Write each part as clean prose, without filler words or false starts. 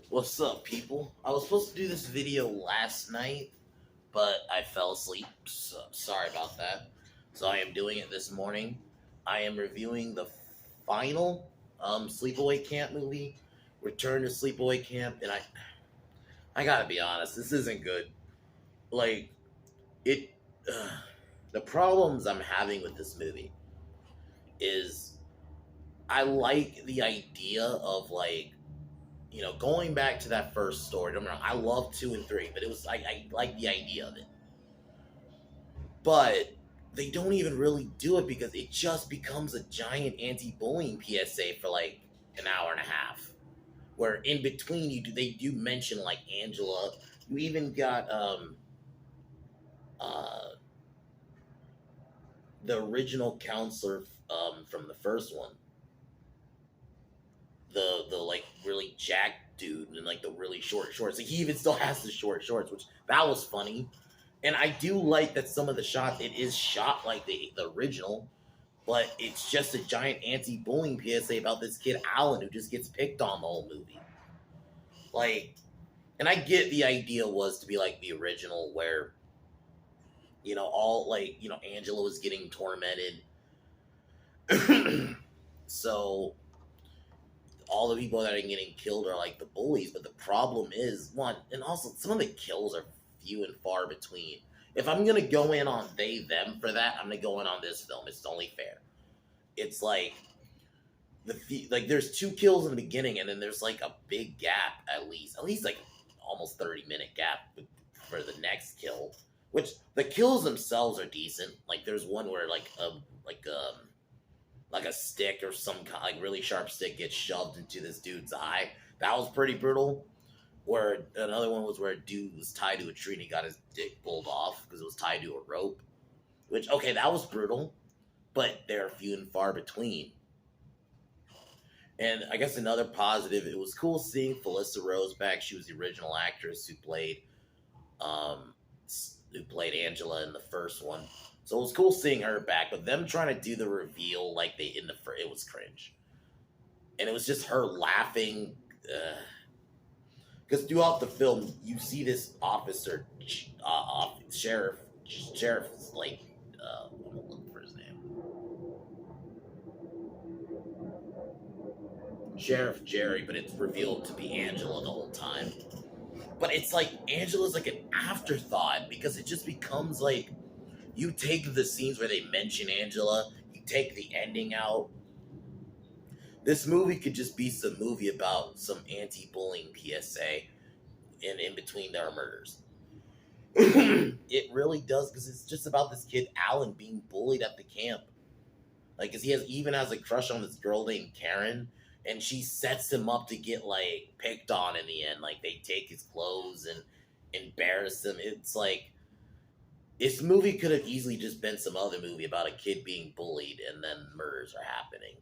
What's up, people? I was supposed to do this video last night, but I fell asleep, so sorry about that. So I am doing it this morning. I am reviewing the final Sleepaway Camp movie, Return to Sleepaway Camp, and I gotta be honest, this isn't good. Like, it. The problems I'm having with this movie is I like the idea of, like, going back to that first story. Don't get me wrong, I love 2 and 3, but I like the idea of it. But they don't even really do it because it just becomes a giant anti-bullying PSA for like an hour and a half. Where in between they do mention like Angela. You even got uh the original counselor from the first one, the like really jacked dude and like the really short shorts. Like, he even still has the short shorts, which that was funny. And I do like that some of the shots, it is shot like the original, but it's just a giant anti-bullying PSA about this kid Alan who just gets picked on the whole movie. Like, and I get the idea was to be like the original, where all like Angela was getting tormented, so all the people that are getting killed are like the bullies. But the problem is, one, and also some of the kills are few and far between. If I'm gonna go in on they them for that, I'm gonna go in on this film. It's only fair. It's like there's 2 kills in the beginning, and then there's like a big gap, at least like almost 30-minute gap for the next kill. Which the kills themselves are decent. Like, there's one where like a stick or some kind, like really sharp stick gets shoved into this dude's eye. That was pretty brutal. Where another one was where a dude was tied to a tree and he got his dick pulled off because it was tied to a rope. Which, okay, that was brutal, but they're few and far between. And I guess another positive, it was cool seeing Felissa Rose back. She was the original actress who played Angela in the first one. So it was cool seeing her back, but them trying to do the reveal like it was cringe. And it was just her laughing. Because throughout the film, you see this officer, sheriff, like, I'm gonna look for his name. Sheriff Jerry, but it's revealed to be Angela the whole time. But it's like Angela's like an afterthought, because it just becomes like, you take the scenes where they mention Angela, you take the ending out. This movie could just be some movie about some anti-bullying PSA in between their murders. It really does, because it's just about this kid Alan being bullied at the camp. Like, because he even has a crush on this girl named Karen, and she sets him up to get like picked on in the end. Like, they take his clothes and embarrass him. It's like, this movie could have easily just been some other movie about a kid being bullied and then murders are happening.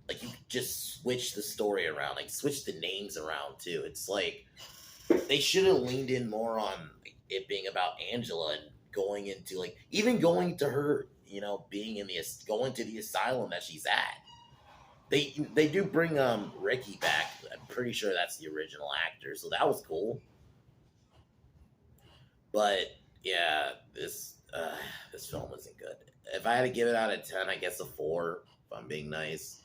Like, you could just switch the story around, like switch the names around too. It's like, they should have leaned in more on it being about Angela and going into like, even going to her, being going to the asylum that she's at. They do bring Ricky back. I'm pretty sure that's the original actor, so that was cool. But yeah, this film isn't good. If I had to give it out of 10, I guess a 4, if I'm being nice.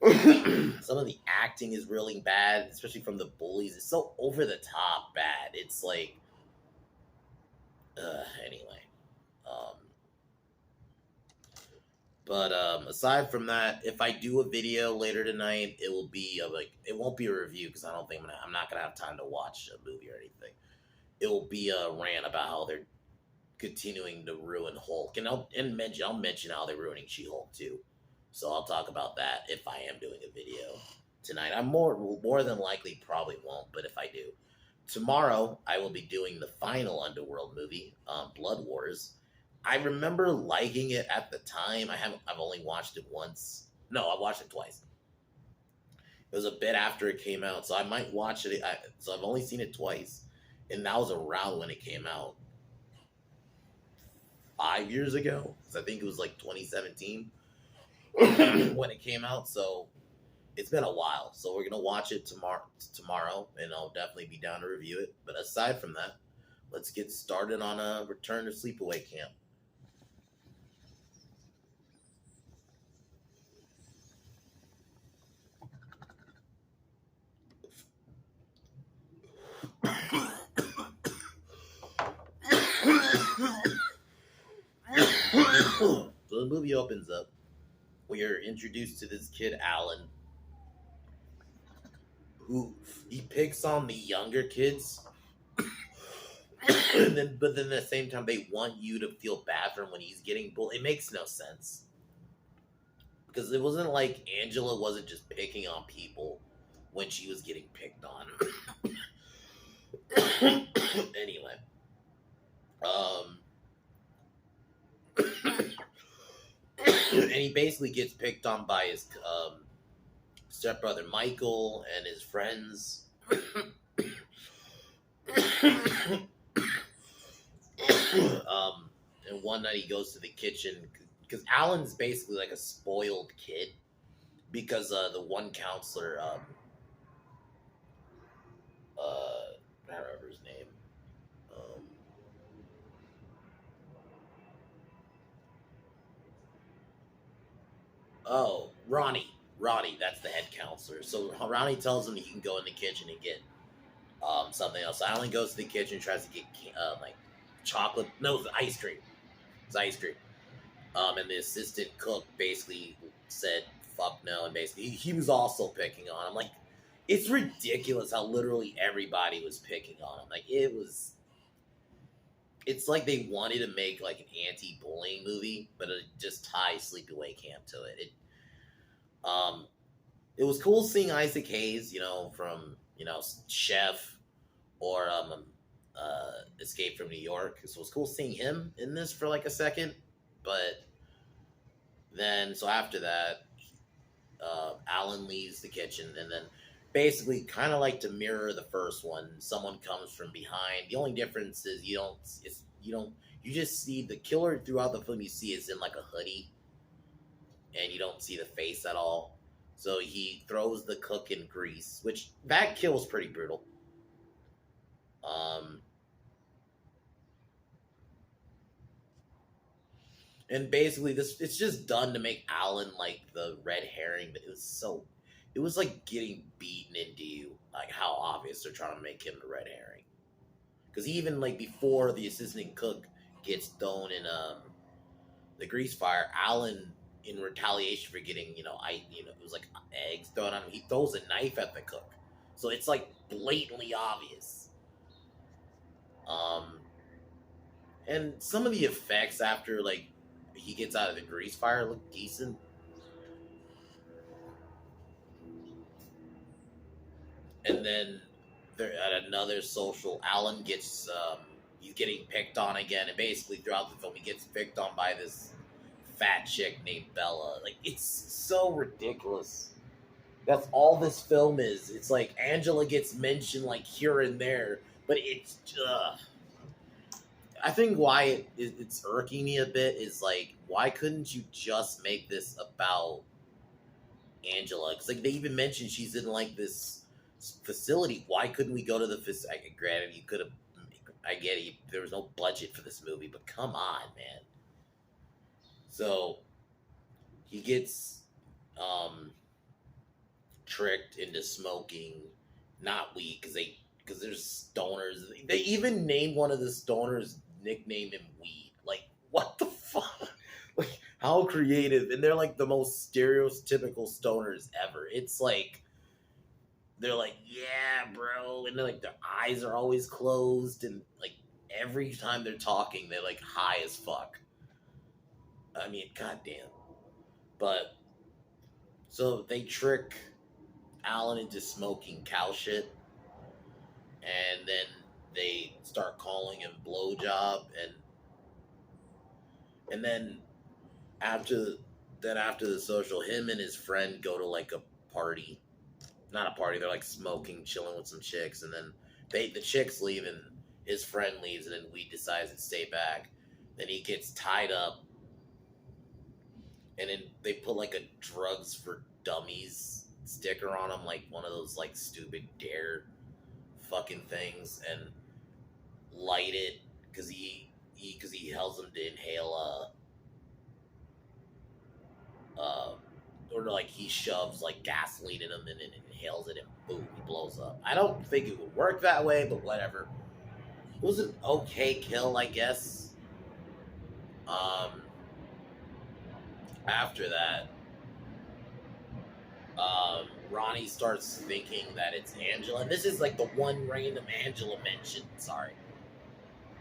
Some of the acting is really bad, especially from the bullies. It's so over the top bad. It's like, anyway. But aside from that, if I do a video later tonight, it will be it won't be a review, because I don't think I'm not gonna have time to watch a movie or anything. It will be a rant about how they're continuing to ruin Hulk, and I'll mention how they're ruining She-Hulk too. So I'll talk about that if I am doing a video tonight. I'm more than likely probably won't, but if I do, tomorrow I will be doing the final Underworld movie, Blood Wars. I remember liking it at the time. I've only watched it once. No, I watched it twice. It was a bit after it came out, so I might watch it. So I've only seen it twice, and that was around when it came out, 5 years ago. Because I think it was like 2017 when it came out. So It's been a while, so we're gonna watch it tomorrow, and I'll definitely be down to review it. But aside from that, let's get started on a Return to Sleepaway Camp. So the movie opens up. We are introduced to this kid Alan, who he picks on the younger kids, but then at the same time they want you to feel bad for him when he's getting bullied. It makes no sense because it wasn't like Angela wasn't just picking on people when she was getting picked on. Anyway, um, and he basically gets picked on by his stepbrother Michael and his friends. And one night he goes to the kitchen because Alan's basically like a spoiled kid because the one counselor, I don't remember his name. Um, oh, Ronnie, that's the head counselor. So Ronnie tells him he can go in the kitchen and get something else. So Alan goes to the kitchen, tries to get like chocolate. No, it's ice cream. It's ice cream. And the assistant cook basically said fuck no, and basically he was also picking on him. Like, it's ridiculous how literally everybody was picking on him. Like, it's like they wanted to make like an anti-bullying movie, but it just ties Sleepaway Camp to it. Um it was cool seeing Isaac Hayes, from Chef or Escape from New York. So it was cool seeing him in this for like a second, but then so after that, Alan leaves the kitchen, and then basically kind of like to mirror the first one. Someone comes from behind. The only difference is you just see the killer throughout the film. You see is in like a hoodie, and you don't see the face at all. So he throws the cook in grease, which that kill was pretty brutal. Um, and basically this it's just done to make Alan like the red herring, but it was like getting beaten into you, like how obvious they're trying to make him the red herring. Because even like before the assistant cook gets thrown in the grease fire, Alan, in retaliation for getting it was like eggs thrown on him, he throws a knife at the cook. So it's like blatantly obvious. Um, and some of the effects after like he gets out of the grease fire look decent. And then they're at another social. Alan gets he's getting picked on again, and basically throughout the film he gets picked on by this fat chick named Bella. Like, it's so ridiculous. That's all this film is. It's like Angela gets mentioned like here and there, but it's I think why it's irking me a bit is like, why couldn't you just make this about Angela? Because like they even mentioned she's in like this facility. Why couldn't we go to the facility? Granted, you could have. I get it. There was no budget for this movie, but come on, man. So he gets tricked into smoking not weed because there's stoners. They even named one of the stoners, nicknamed him Weed. Like, what the fuck? Like, how creative. And they're like the most stereotypical stoners ever. It's like they're like, yeah, bro, and they're like their eyes are always closed, and like every time they're talking they're like high as fuck. I mean, goddamn. But so they trick Alan into smoking cow shit, and then they start calling him blowjob, and then after after the social, him and his friend go to like a party. Not a party, they're like smoking, chilling with some chicks, and then the chicks leave, and his friend leaves, and then we decides to stay back. Then he gets tied up, and then they put like a drugs for dummies sticker on him, like one of those like stupid dare fucking things, and light it because he tells him to inhale or like he shoves like gasoline in him and then inhales it and boom, he blows up. I don't think it would work that way, but whatever. It was an okay kill, I guess. Um, After that, Ronnie starts thinking that it's Angela. And this is like the one random Angela mention. Sorry.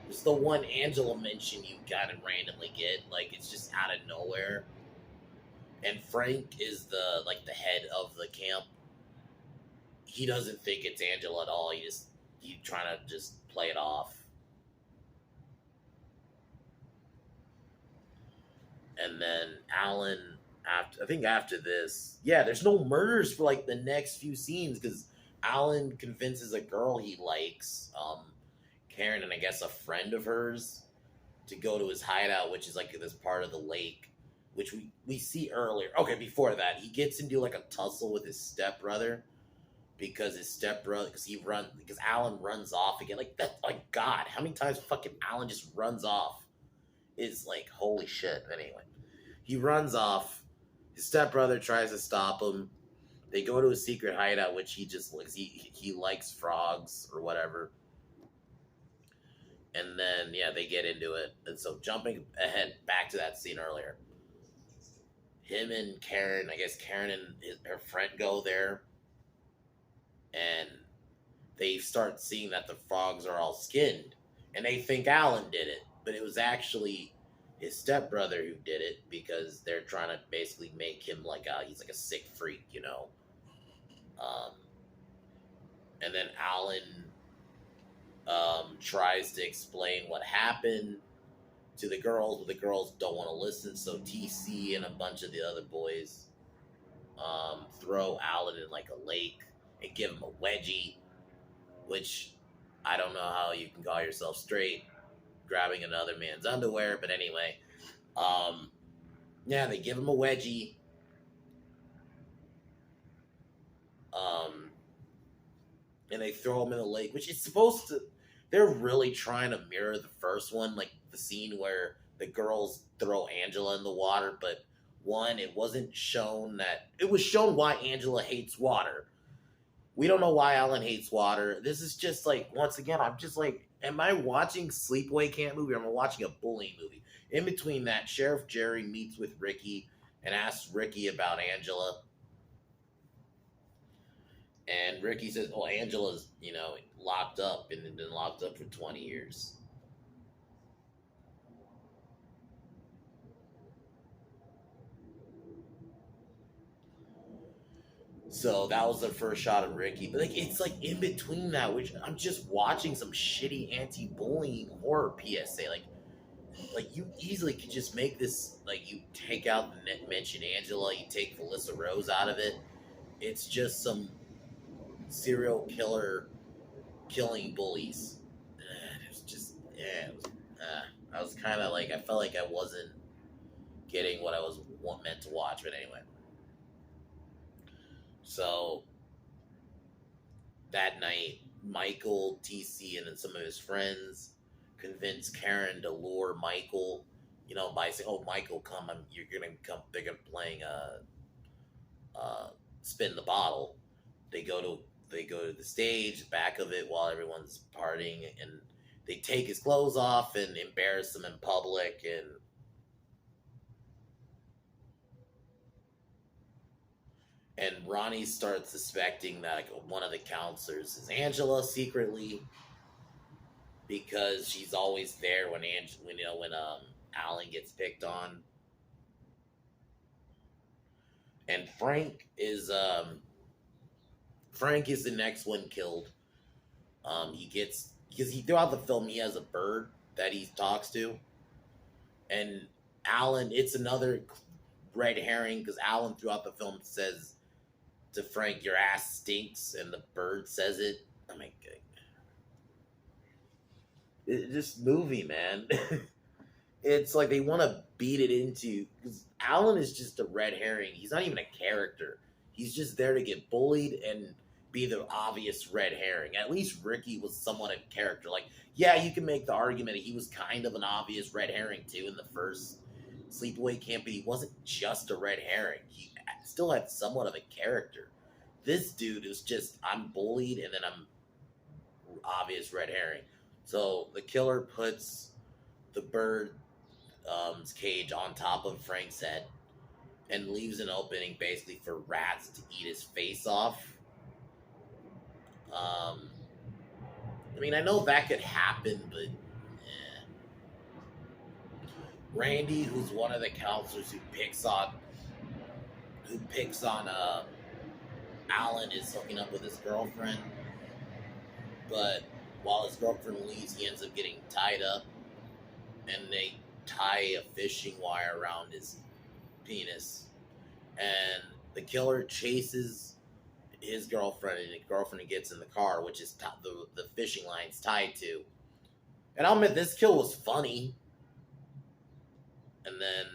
It's the one Angela mention you gotta randomly get. Like, it's just out of nowhere. And Frank is the head of the camp. He doesn't think it's Angela at all. He's trying to just play it off. And then Alan, after this, yeah, there's no murders for like the next few scenes because Alan convinces a girl he likes, Karen, and I guess a friend of hers, to go to his hideout, which is like this part of the lake, which we see earlier. Okay, before that, he gets into like a tussle with his stepbrother because Alan runs off again. Like that, like God, how many times fucking Alan just runs off? Is like holy shit. Anyway, he runs off. His stepbrother tries to stop him. They go to a secret hideout, which he just likes. He likes frogs or whatever. And then yeah, they get into it. And so jumping ahead back to that scene earlier, him and Karen, I guess Karen and her friend go there, and they start seeing that the frogs are all skinned, and they think Alan did it. But it was actually his stepbrother who did it because they're trying to basically make him like he's like a sick freak, you know. And then Alan tries to explain what happened to the girls, but the girls don't want to listen. So TC and a bunch of the other boys throw Alan in like a lake and give him a wedgie, which I don't know how you can call yourself straight grabbing another man's underwear, but anyway, yeah, they give him a wedgie, and they throw him in the lake, which is supposed to, they're really trying to mirror the first one, like the scene where the girls throw Angela in the water, but one, it wasn't shown that, it was shown why Angela hates water. We don't know why Alan hates water. This is just like, once again, I'm just like, am I watching Sleepaway Camp movie or am I watching a bullying movie? In between that, Sheriff Jerry meets with Ricky and asks Ricky about Angela. And Ricky says, oh, Angela's, locked up and been locked up for 20 years. So that was the first shot of Ricky. But like it's like in between that, which I'm just watching some shitty anti-bullying horror PSA. Like you easily could just make this, like you take out the mention Angela, you take Felissa Rose out of it. It's just some serial killer killing bullies. It was just, yeah, I was kind of like, I felt like I wasn't getting what I was meant to watch, but anyway. So that night, Michael, TC, and then some of his friends convince Karen to lure Michael, by saying, "Oh, Michael, come! You're gonna come." They're gonna playing spin the bottle. They go to the stage, back of it, while everyone's partying, and they take his clothes off and embarrass him in public, and Ronnie starts suspecting that like, one of the counselors is Angela secretly, because she's always there when Alan gets picked on. And Frank is the next one killed. Because throughout the film he has a bird that he talks to, and Alan, it's another red herring because Alan throughout the film says to Frank, "Your ass stinks," and the bird says it. I mean, this movie, man, it's like they want to beat it into, because Alan is just a red herring. He's not even a character. He's just there to get bullied and be the obvious red herring. At least Ricky was somewhat a character. Like, yeah, you can make the argument that he was kind of an obvious red herring too in the first Sleepaway Camp, but he wasn't just a red herring. He still had somewhat of a character. This dude is just, I'm bullied and then I'm obvious red herring. So the killer puts the bird's cage on top of Frank's head and leaves an opening basically for rats to eat his face off. I mean, I know that could happen, but Randy, who's one of the counselors who picks on Alan, is hooking up with his girlfriend. But while his girlfriend leaves, he ends up getting tied up, and they tie a fishing wire around his penis, and the killer chases his girlfriend, and his girlfriend gets in the car, which is the fishing line's tied to. And I'll admit, this kill was funny. And then,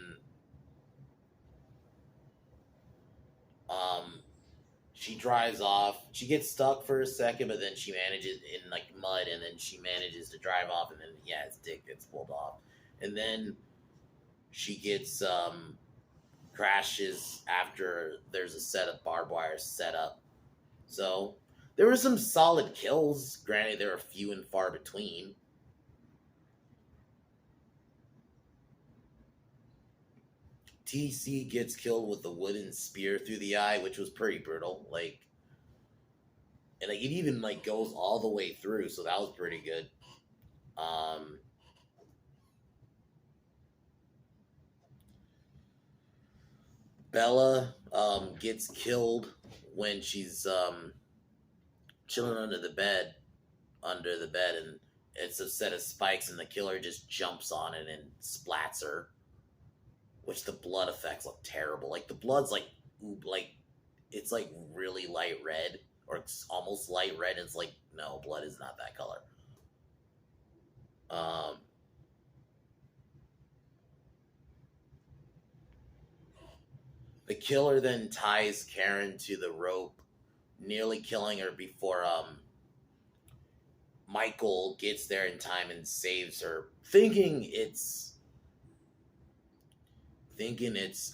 she drives off. She gets stuck for a second, but then she manages in like mud, and then she manages to drive off, and then his dick gets pulled off, and then she gets crashes after there's a set of barbed wire set up. So there were some solid kills. Granted, they were few and far between. TC gets killed with a wooden spear through the eye, which was pretty brutal. And it even goes all the way through, so that was pretty good. Bella gets killed when she's chilling under the bed, and it's a set of spikes, and the killer just jumps on it and splats her. Which the blood effects look terrible. Like the blood's it's really light red, or it's almost light red. And it's like, no, blood is not that color. The killer then ties Karen to the rope, nearly killing her before Michael gets there in time and saves her, thinking it's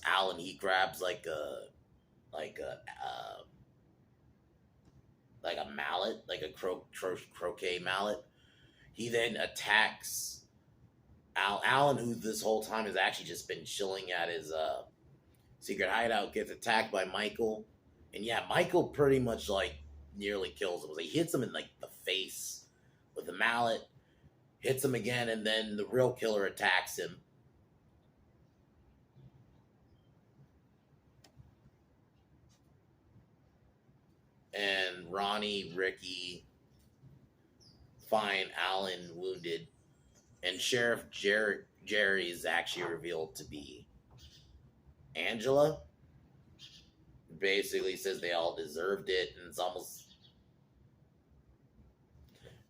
Alan. He grabs like a mallet, like a croquet mallet. He then attacks Alan, who this whole time has actually just been chilling at his secret hideout, gets attacked by Michael. And Michael pretty much nearly kills him. He hits him in the face with the mallet, hits him again, and then the real killer attacks him. And Ronnie, Ricky find Alan wounded, and Sheriff Jerry is actually revealed to be Angela. Basically says they all deserved it, and it's almost...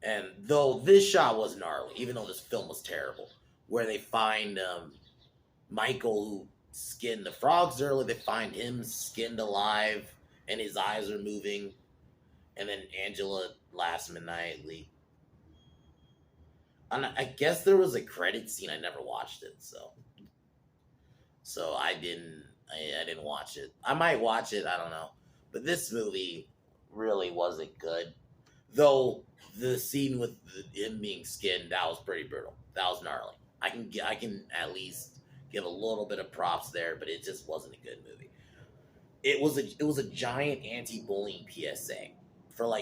And though this shot was gnarly, even though this film was terrible, where they find Michael, who skinned the frogs earlier, they find him skinned alive, and his eyes are moving, and then Angela laughs maniacally. And I guess there was a credit scene. I never watched it, so I didn't watch it. I might watch it, I don't know. But this movie really wasn't good. Though the scene with him being skinned, that was pretty brutal. That was gnarly. I can at least give a little bit of props there, but it just wasn't a good movie. It was a giant anti-bullying PSA for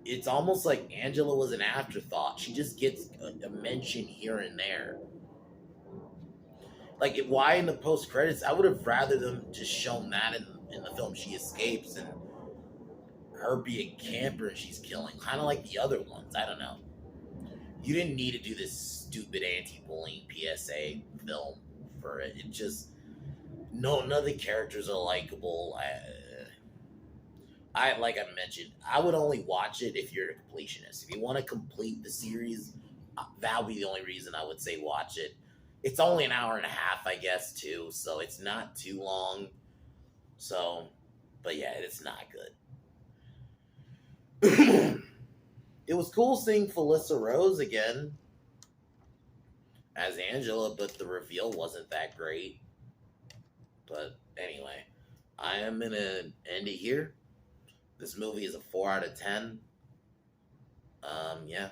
it's almost like Angela was an afterthought. She just gets a mention here and there. Why in the post credits? I would have rather them just shown that in the film. She escapes and her be a camper and she's killing, kind of like the other ones. I don't know. You didn't need to do this stupid anti-bullying PSA film for it. It just... none of the characters are likable. I like I mentioned, I would only watch it if you're a completionist. If you want to complete the series, that would be the only reason I would say watch it. It's only an hour and a half, I guess, too, so it's not too long. So, But yeah, it's not good. It was cool seeing Felissa Rose again as Angela, but the reveal wasn't that great. But anyway, I am gonna end it here. This movie is a 4 out of 10. Yeah.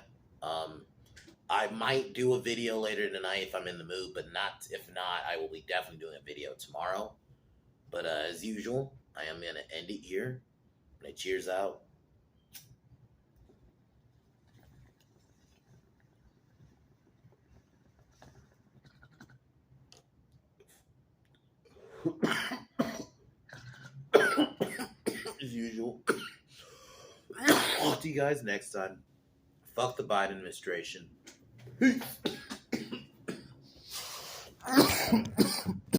I might do a video later tonight if I'm in the mood, but not if not, I will be definitely doing a video tomorrow. But as usual, I am gonna end it here. I'm gonna cheers out. As usual. Talk to you guys next time. Fuck the Biden administration. Peace.